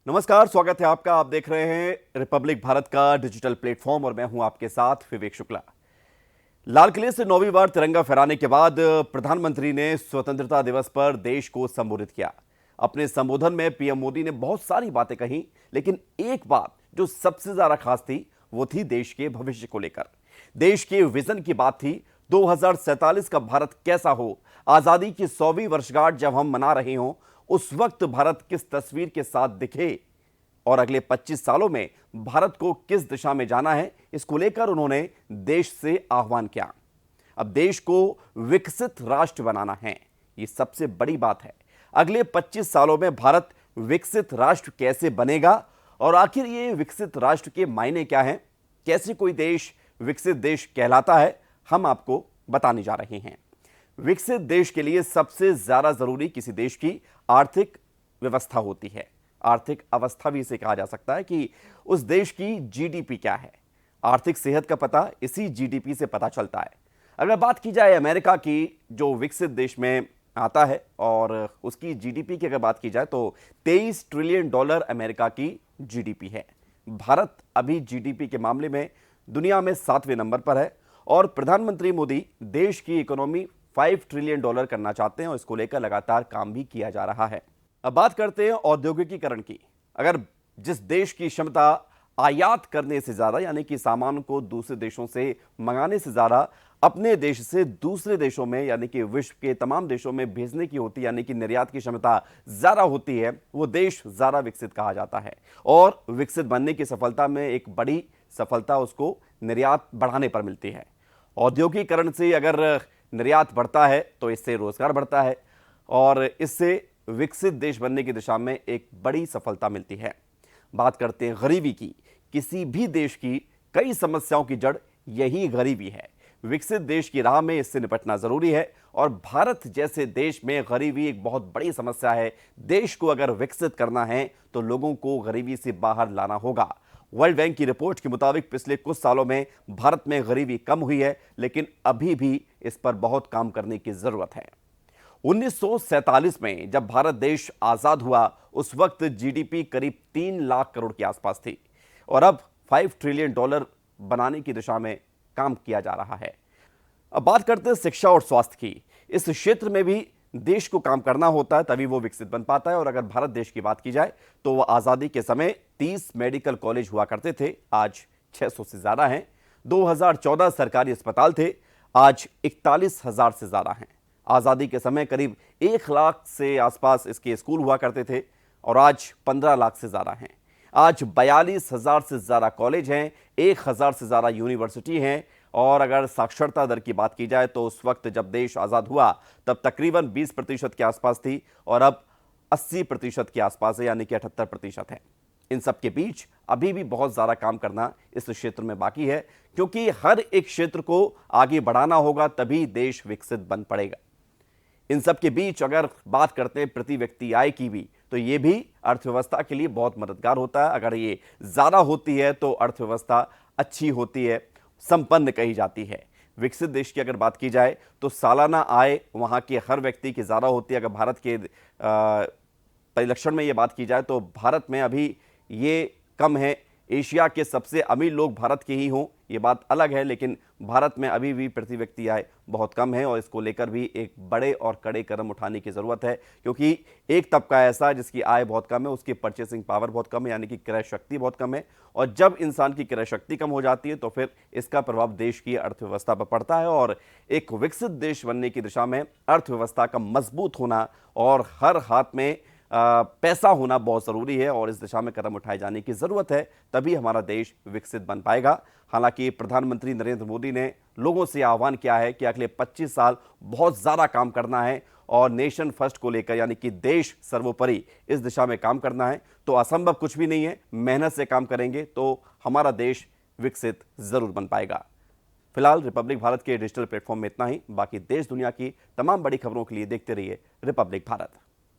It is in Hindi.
नमस्कार, स्वागत है आपका। आप देख रहे हैं रिपब्लिक भारत का डिजिटल प्लेटफॉर्म और मैं हूं आपके साथ विवेक शुक्ला। लाल किले से 9वीं बार तिरंगा फहराने के बाद प्रधानमंत्री ने स्वतंत्रता दिवस पर देश को संबोधित किया। अपने संबोधन में पीएम मोदी ने बहुत सारी बातें कही, लेकिन एक बात जो सबसे ज्यादा खास थी वो थी देश के भविष्य को लेकर। देश के विजन की बात थी। 2047 का भारत कैसा हो, आजादी की 100वीं वर्षगांठ जब हम मना रहे हों, उस वक्त भारत किस तस्वीर के साथ दिखे और अगले 25 सालों में भारत को किस दिशा में जाना है, इसको लेकर उन्होंने देश से आह्वान किया। अब देश को विकसित राष्ट्र बनाना है, ये सबसे बड़ी बात है। अगले 25 सालों में भारत विकसित राष्ट्र कैसे बनेगा और आखिर ये विकसित राष्ट्र के मायने क्या हैं, कैसे कोई देश विकसित देश कहलाता है, हम आपको बताने जा रहे हैं। विकसित देश के लिए सबसे ज्यादा जरूरी किसी देश की आर्थिक व्यवस्था होती है। आर्थिक अवस्था भी इसे कहा जा सकता है कि उस देश की जीडीपी क्या है। आर्थिक सेहत का पता इसी जीडीपी से पता चलता है। अगर बात की जाए अमेरिका की, जो विकसित देश में आता है, और उसकी जीडीपी की अगर बात की जाए तो 23 ट्रिलियन डॉलर अमेरिका की जीडीपी है। भारत अभी जीडीपी के मामले में दुनिया में 7वें नंबर पर है और प्रधानमंत्री मोदी देश की इकोनॉमी 5 ट्रिलियन डॉलर करना चाहते हैं और इसको लेकर लगातार काम भी किया जा रहा है। अब बात करते हैं औद्योगिकीकरण की। अगर जिस देश की क्षमता आयात करने से ज्यादा, यानी कि सामान को दूसरे देशों से मंगाने से ज्यादा अपने देश से दूसरे देशों में, यानी कि विश्व के तमाम देशों में भेजने की होती है, यानी कि निर्यात की क्षमता ज्यादा होती है, वो देश ज्यादा विकसित कहा जाता है। और विकसित बनने की सफलता में एक बड़ी सफलता उसको निर्यात बढ़ाने पर मिलती है। औद्योगिकीकरण से अगर निर्यात बढ़ता है तो इससे रोजगार बढ़ता है और इससे विकसित देश बनने की दिशा में एक बड़ी सफलता मिलती है। बात करते हैं गरीबी की। किसी भी देश की कई समस्याओं की जड़ यही गरीबी है। विकसित देश की राह में इससे निपटना जरूरी है और भारत जैसे देश में गरीबी एक बहुत बड़ी समस्या है। देश को अगर विकसित करना है तो लोगों को गरीबी से बाहर लाना होगा। वर्ल्ड बैंक की रिपोर्ट के मुताबिक पिछले कुछ सालों में भारत में गरीबी कम हुई है, लेकिन अभी भी इस पर बहुत काम करने की जरूरत है। 1947 में जब भारत देश आजाद हुआ, उस वक्त जीडीपी करीब 3 लाख करोड़ के आसपास थी और अब 5 ट्रिलियन डॉलर बनाने की दिशा में काम किया जा रहा है। अब बात करते हैं शिक्षा और स्वास्थ्य की। इस क्षेत्र में भी देश को काम करना होता है, तभी वो विकसित बन पाता है। और अगर भारत देश की बात की जाए तो वह आजादी के समय 30 मेडिकल कॉलेज हुआ करते थे, आज 600 से ज्यादा हैं। 2014 सरकारी अस्पताल थे, आज 41,000 से ज्यादा हैं। आजादी के समय करीब 1 लाख से आसपास इसके स्कूल हुआ करते थे और आज 15 लाख से ज्यादा हैं। आज 42,000 से ज्यादा कॉलेज हैं, 1,000 से ज्यादा यूनिवर्सिटी हैं। और अगर साक्षरता दर की बात की जाए तो उस वक्त जब देश आजाद हुआ तब तकरीबन 20% के आसपास थी और अब 80% के आसपास है, यानी कि 78% है। इन सब के बीच अभी भी बहुत ज्यादा काम करना इस क्षेत्र में बाकी है, क्योंकि हर एक क्षेत्र को आगे बढ़ाना होगा, तभी देश विकसित बन पड़ेगा। इन सब के बीच अगर बात करते हैं प्रति व्यक्ति आय की भी, तो ये भी अर्थव्यवस्था के लिए बहुत मददगार होता है। अगर ये ज्यादा होती है तो अर्थव्यवस्था अच्छी होती है, संपन्न कही जाती है। विकसित देश की अगर बात की जाए तो सालाना आय वहां के हर व्यक्ति की ज्यादा होती है। अगर भारत के परिलक्षण में ये बात की जाए तो भारत में अभी ये कम है। एशिया के सबसे अमीर लोग भारत के ही हों, ये बात अलग है, लेकिन भारत में अभी भी प्रति व्यक्ति आय बहुत कम है और इसको लेकर भी एक बड़े और कड़े कदम उठाने की ज़रूरत है। क्योंकि एक तबका ऐसा है जिसकी आय बहुत कम है, उसकी परचेसिंग पावर बहुत कम है, यानी कि क्रय शक्ति बहुत कम है। और जब इंसान की क्रय शक्ति कम हो जाती है तो फिर इसका प्रभाव देश की अर्थव्यवस्था पर पड़ता है। और एक विकसित देश बनने की दिशा में अर्थव्यवस्था का मजबूत होना और हर हाथ में पैसा होना बहुत ज़रूरी है और इस दिशा में कदम उठाए जाने की ज़रूरत है, तभी हमारा देश विकसित बन पाएगा। हालांकि प्रधानमंत्री नरेंद्र मोदी ने लोगों से आह्वान किया है कि अगले 25 साल बहुत ज़्यादा काम करना है और नेशन फर्स्ट को लेकर, यानी कि देश सर्वोपरि, इस दिशा में काम करना है। तो असंभव कुछ भी नहीं है, मेहनत से काम करेंगे तो हमारा देश विकसित ज़रूर बन पाएगा। फिलहाल रिपब्लिक भारत के डिजिटल प्लेटफॉर्म में इतना ही। बाकी देश दुनिया की तमाम बड़ी खबरों के लिए देखते रहिए रिपब्लिक भारत।